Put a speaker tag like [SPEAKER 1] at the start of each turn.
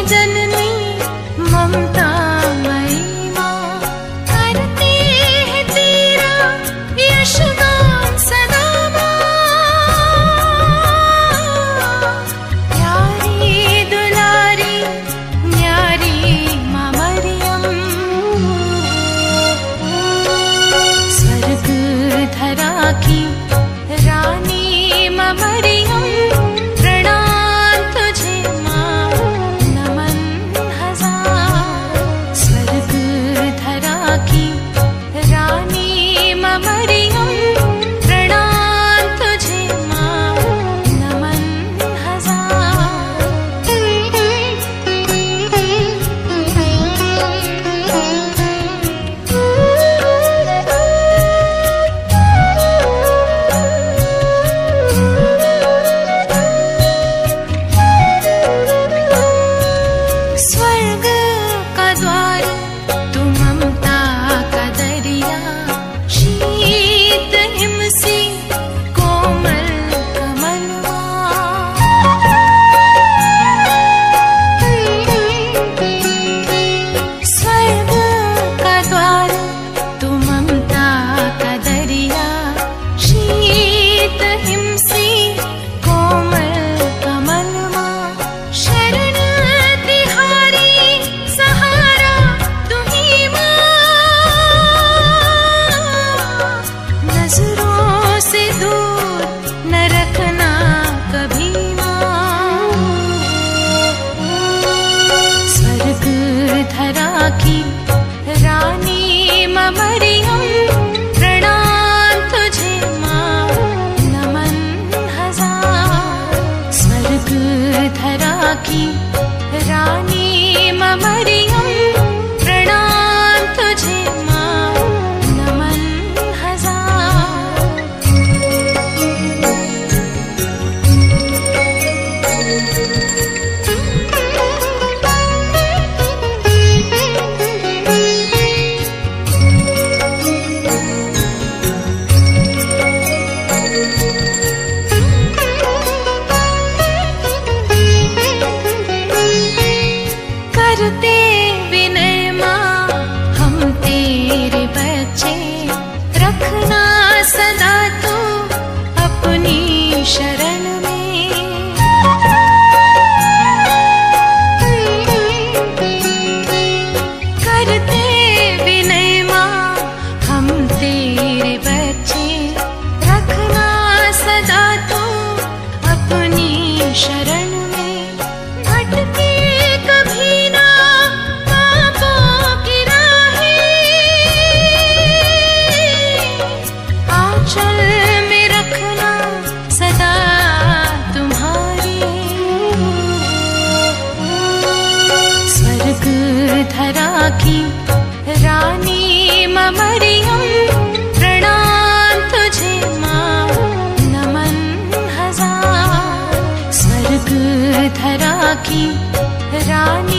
[SPEAKER 1] जननी ममता मई माँ, करते हैं तेरा यशगान सदा माँ। प्यारी दुलारी न्यारी माँ मरियम, स्वर्ग धरा की रानी माँ मरियम, प्रणाम तुझे माँ, नमन हजार। स्वर्ग धरा की रानी माँ मरियम, प्रणाम तुझे माँ, नमन स्वर्ग का द्वार तू ममता का दरिया, शीत हिमसी कोमल कमलवा। स्वर्ग का द्वार तू ममता का दरिया, शीत हिमसी कोमल कमलवा। शरण तिहारी सहारा तुही माँ, नजरों से दूर न रखना कभी माँ। स्वर्ग धरा की रानी माँ मरियम, प्रणाम तुझे माँ, नमन हजार। स्वर्ग धरा की रानी माँ मरियम, प्रणाम तुझे माँ, नमन हजार। करते विनय माँ हम तेरे बच्चे, रखना सदा तू अपनी शरण में। करते विनय माँ हम तेरे बच्चे, रखना सदा तू अपनी शरण में। भटके कभी ना पापों की राहें, आंचल में रखना सदा तुम्हारी। स्वर्ग धरा की रानी माँ मरियम, प्रणाम तुझे माँ, नमन हजार। स्वर्ग धरा की रानी